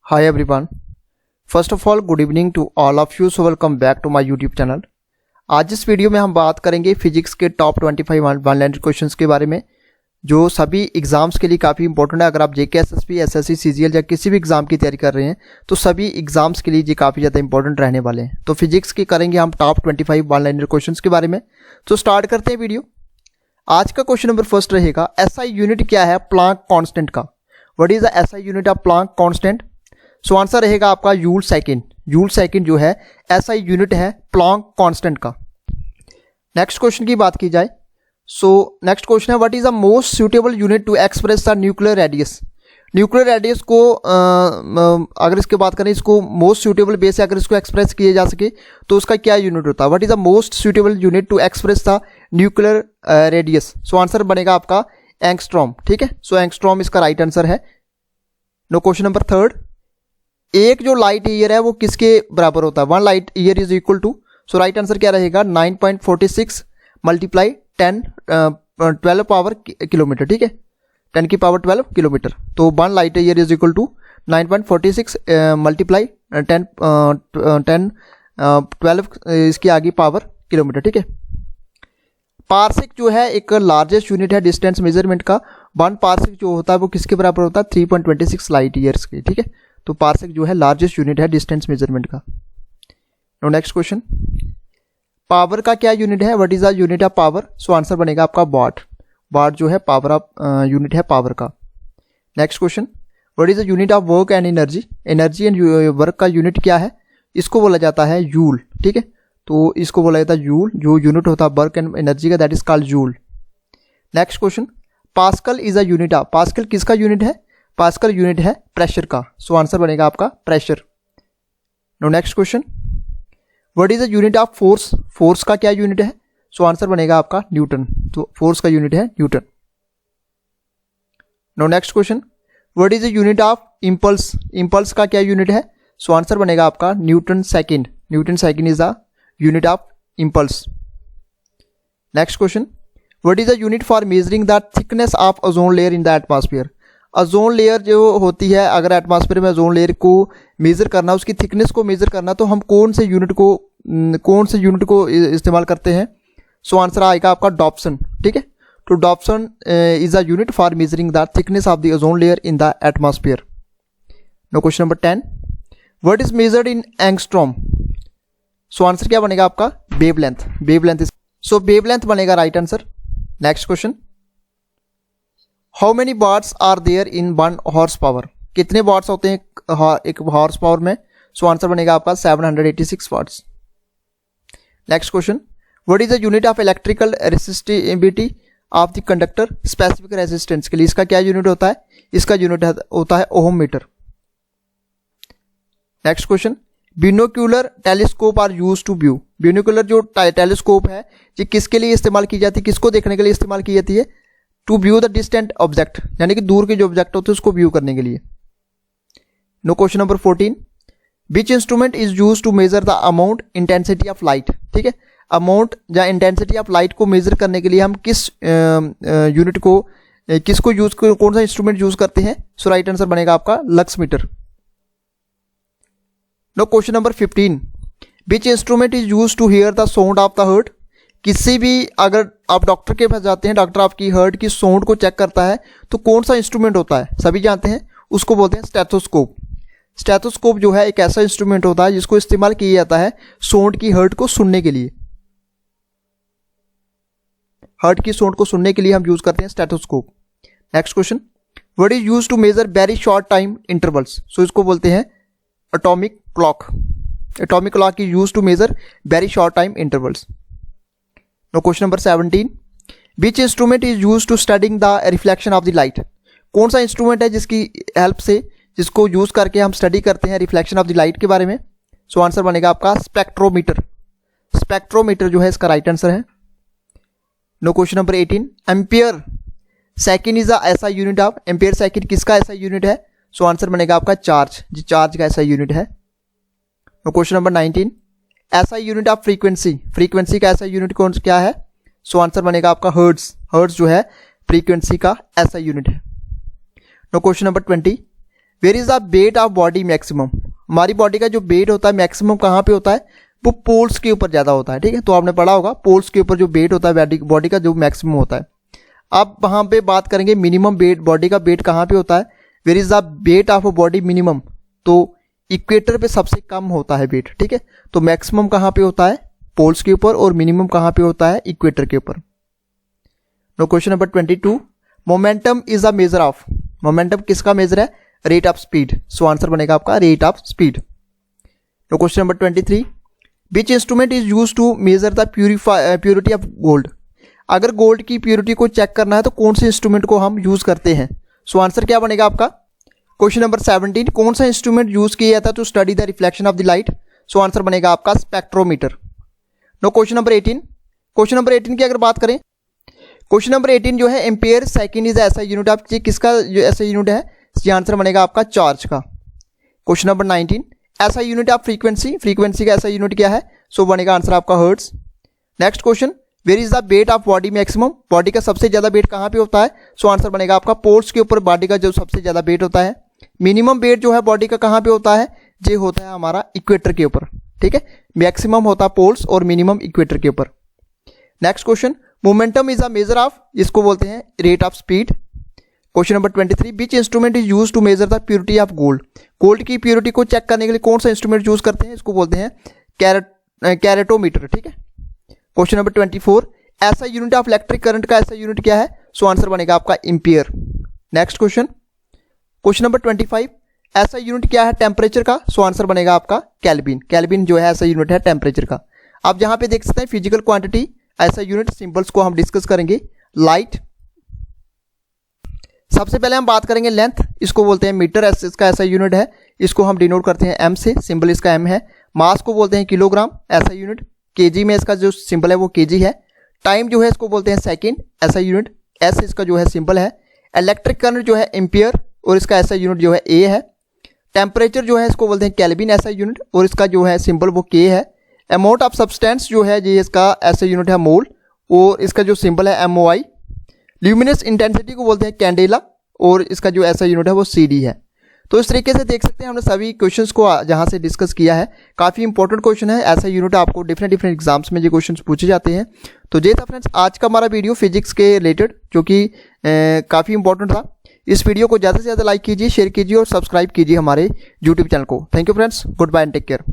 Hi everyone. First of all, good evening to all of you. So welcome back to my YouTube channel. आज इस video में हम बात करेंगे physics के टॉप 25 वन लाइनर क्वेश्चंस के बारे में, जो सभी एग्जाम्स के लिए काफ़ी इंपॉर्टेंट है। अगर आप जेके एसएसबी एसएससी सीजीएल या किसी भी एग्जाम की तैयारी कर रहे हैं तो सभी एग्जाम्स के लिए ये काफ़ी ज़्यादा इंपॉर्टेंट रहने वाले हैं। तो फिजिक्स की करेंगे हम टॉप 25 वन लाइनर क्वेश्चंस के बारे में। तो स्टार्ट करते हैं वीडियो। आज का क्वेश्चन नंबर फर्स्ट रहेगा, एसआई यूनिट क्या है प्लांक कांस्टेंट का। What is the SI unit of Planck constant? So answer रहेगा आपका जूल सेकंड। जूल सेकंड जो है एसआई यूनिट है प्लांक कांस्टेंट का। नेक्स्ट क्वेश्चन की बात की जाए, सो नेक्स्ट क्वेश्चन है, what is the most suitable unit to express the nuclear radius. Nuclear radius को अगर इसके बात करें, इसको मोस्ट सुटेबल बेस से अगर इसको एक्सप्रेस किया जा सके तो उसका क्या यूनिट होता है? What is the most suitable unit to express the nuclear radius? So answer बनेगा आपका एंगस्ट्रॉम। ठीक है, सो एंगस्ट्रॉम इसका राइट आंसर है। नो क्वेश्चन नंबर थर्ड, एक जो लाइट ईयर है वो किसके बराबर होता है? 1 light year is equal to, so right answer क्या रहेगा? 9.46 मल्टीप्लाई 12 पावर किलोमीटर। ठीक है, 10 की पावर 12 किलोमीटर। तो 1 light year is equal to 9.46 multiply 12 इसकी आगे पावर किलोमीटर। ठीक है, पार्सेक जो है एक लार्जेस्ट यूनिट है डिस्टेंस मेजरमेंट का। 1 पार्सेक जो होता है वो किसके बराबर होता है? 3.26 लाइट ईयर्स के। ठीक है, तो पार्सेक जो है लार्जेस्ट यूनिट है डिस्टेंस मेजरमेंट का। नो नेक्स्ट क्वेश्चन, पावर का क्या यूनिट है? What is the unit of power? So answer बनेगा आपका वाट। वाट जो है पावर ऑफ यूनिट है पावर का। Next question, what is the unit of work and energy? Energy and work का यूनिट क्या है? इसको बोला जाता है जूल। ठीक है, तो इसको बोला जाता है जूल। जो यूनिट होता है वर्क एंड एनर्जी का, that is called joule. Next question, pascal is a unit of, pascal किसका यूनिट है? पास्कल यूनिट है प्रेशर का। सो आंसर बनेगा आपका pressure. No next question, what is the unit of force? Force का क्या unit है? सो आंसर बनेगा आपका न्यूटन। तो फोर्स का यूनिट है newton. No next question, what is the unit of impulse? Impulse का क्या यूनिट है? सो आंसर बनेगा आपका newton second. Newton second is the unit of impulse. Next question, what is the unit for measuring the thickness of ozone layer in the atmosphere? Ozone layer जो होती है, अगर atmosphere में ozone layer को major करना, उसकी thickness को major करना, तो हम कौन से यूनिट को इस्तेमाल करते हैं? सो आंसर आएगा आपका डॉप्सन। ठीक है, तो Dobson is a unit for measuring the thickness of the ozone layer in the atmosphere. No question number 10, what is measured in angstrom? So answer क्या बनेगा आपका? वेवलेंथ। वेवलेंथ, सो वेवलेंथ बनेगा right answer. Next question, how many watts are there in 1 horsepower? कितने watts होते हैं एक horse power में? सो answer बनेगा आपका 786 watts. Next question, what is the unit of electrical resistivity of the conductor? Specific resistance के लिए इसका क्या यूनिट होता है? इसका यूनिट होता है ohm metre. Next question, binocular telescope are use to view. Binocular जो टेलीस्कोप है ये किसके लिए इस्तेमाल की जाती है? किसको देखने के लिए इस्तेमाल की जाती है? To view the distant object, यानी कि दूर के जो ऑब्जेक्ट होते हैं उसको व्यू करने के लिए। No question number 14, which instrument is use to measure the amount intensity of light? ठीक है, अमाउंट या इंटेंसिटी ऑफ लाइट को मेजर करने के लिए हम किस यूनिट को, किसको यूज, कौन सा इंस्ट्रूमेंट यूज करते हैं? सो राइट आंसर बनेगा आपका lux meter. No question number 15, which instrument is use to hear the sound of the heart? किसी भी, अगर आप डॉक्टर के पास जाते हैं, डॉक्टर आपकी हार्ट की साउंड को चेक करता है, तो कौन सा इंस्ट्रूमेंट होता है? सभी जानते हैं, उसको बोलते हैं स्टेथोस्कोप। स्टेथोस्कोप जो है एक ऐसा इंस्ट्रूमेंट होता है जिसको इस्तेमाल किया जाता है साउंड की हार्ट को सुनने के लिए। हार्ट की साउंड को सुनने के लिए हम यूज करते हैं stethoscope. Next question, what is use to measure very short time intervals? So इसको बोलते हैं atomic clock. Atomic clock is use to measure very short time intervals. No question number 17, which instrument is use to studying the reflection of the light? कौन सा instrument है जिसकी help से, जिसको use करके हम स्टडी करते हैं रिफ्लेक्शन ऑफ द लाइट के बारे में? सो आंसर बनेगा आपका स्पेक्ट्रोमीटर। स्पेक्ट्रोमीटर जो है इसका राइट आंसर है। No question number 18, ampere second is ऐसा यूनिट ऑफ, एम्पियर सेकंड किसका ऐसा यूनिट है? सो आंसर बनेगा आपका चार्ज, जो चार्ज का ऐसा यूनिट है। नो क्वेश्चन नंबर 19, ऐसा यूनिट ऑफ फ्रीक्वेंसी, फ्रीक्वेंसी का ऐसा यूनिट कौन क्या है? सो आंसर बनेगा आपका हर्ट्ज। हर्ट्ज जो है फ्रीक्वेंसी का ऐसा यूनिट है। No question number 20, where is the weight of body maximum, हमारी बॉडी का जो वेट होता है मैक्सिमम कहाँ पे होता है, वो पोल्स के ऊपर ज़्यादा होता है। ठीक है, तो आपने पढ़ा होगा पोल्स के ऊपर जो वेट होता है बॉडी का जो मैक्सिमम होता है। अब वहाँ पे बात करेंगे मिनिमम वेट, बॉडी का वेट कहाँ पे होता है, where is the weight of body minimum, तो इक्वेटर पे सबसे कम होता है वेट। ठीक है, तो मैक्सिमम कहाँ पे होता है, पोल्स के ऊपर, और मिनिमम कहाँ पे होता है, इक्वेटर के ऊपर। No question number 22, momentum is a measure of, momentum किसका मेजर है, rate of speed, so answer बनेगा आपका rate of speed. No question number 23, which instrument is use to measure the purity of gold, अगर gold की purity को check करना है तो कौन से इंस्ट्रूमेंट को हम यूज करते हैं, सो आंसर क्या बनेगा आपका। क्वेश्चन नंबर 17, कौन सा इंस्ट्रूमेंट यूज किया जाता है to study the reflection of the light, so answer बनेगा आपका spectrometer. No question number 18, question number 18 की अगर बात करें, क्वेश्चन नंबर 18 जो है एम्पेयर सेकंड इज ऐसा यूनिट ऑफ, किसका जो ऐसा यूनिट है, ये आंसर बनेगा आपका चार्ज का। क्वेश्चन नंबर 19, ऐसा यूनिट ऑफ फ्रीक्वेंसी, फ्रीक्वेंसी का ऐसा यूनिट क्या है, सो बनेगा आंसर आपका hertz. Next question, where is the weight of body maximum, body का सबसे ज्यादा वेट कहाँ पे होता है, सो आंसर बनेगा आपका पोल्स के ऊपर बॉडी का जो सबसे ज्यादा वेट होता है। मिनिमम वेट जो है बॉडी का कहाँ पे होता है, ये होता है हमारा इक्वेटर के ऊपर। ठीक है, मैक्सिमम होता है पोल्स और मिनिमम इक्वेटर के ऊपर। Next question, momentum is a measure of, इसको बोलते हैं rate of speed. Question number 23, which instrument is use to measure the purity of gold, gold की प्योरिटी को चेक करने के लिए कौन सा इंस्ट्रूमेंट यूज करते हैं, इसको बोलते हैं कैरेटोमीटर। ठीक है, क्वेश्चन नंबर 24, ऐसा यूनिट ऑफ इलेक्ट्रिक करंट का ऐसा यूनिट क्या है, सो आंसर बनेगा आपका ampere. Next question, question number 25, ऐसा यूनिट क्या है टेम्परेचर का, सो आंसर बनेगा आपका केल्विन, केल्विन जो है ऐसा यूनिट है टेम्परेचर का। आप जहां पे देख सकते हैं फिजिकल क्वांटिटी, ऐसा यूनिट सिंबल्स को हम डिस्कस करेंगे। लाइट, सबसे पहले हम बात करेंगे लेंथ, इसको बोलते हैं मीटर, इसका ऐसा यूनिट है, इसको हम डिनोट करते हैं एम से, सिंबल इसका एम है। मास को बोलते हैं किलोग्राम, ऐसा यूनिट, केजी में इसका जो सिंबल है वो केजी है। टाइम जो है इसको बोलते हैं सेकंड, ऐसा यूनिट, एस इसका जो है सिंबल है। इलेक्ट्रिक करंट जो है एम्पियर, और इसका ऐसा यूनिट जो है ए है। टेम्परेचर जो है इसको बोलते हैं केल्विन, ऐसा यूनिट, और इसका जो है सिंबल वो के है। अमाउंट ऑफ सब्सटेंस जो है ये इसका ऐसा यूनिट है मोल, और इसका जो सिंबल है MOI। ल्यूमिनस इंटेंसिटी को बोलते हैं कैंडेला, और इसका जो ऐसा यूनिट है वो CD है। तो इस तरीके से देख सकते हैं हमने सभी क्वेश्चंस को जहां से डिस्कस किया है। काफ़ी इंपॉर्टेंट क्वेश्चन है, ऐसा यूनिट आपको डिफरेंट एग्जाम्स में ये क्वेश्चंस पूछे जाते हैं। तो ये था फ्रेंड्स आज का हमारा वीडियो फिजिक्स के रिलेटेड, जो कि काफ़ी इंपॉर्टेंट था। इस वीडियो को ज़्यादा से ज़्यादा लाइक कीजिए, शेयर कीजिए और सब्सक्राइब कीजिए हमारे यूट्यूब चैनल को। Thank you friends, goodbye and take care.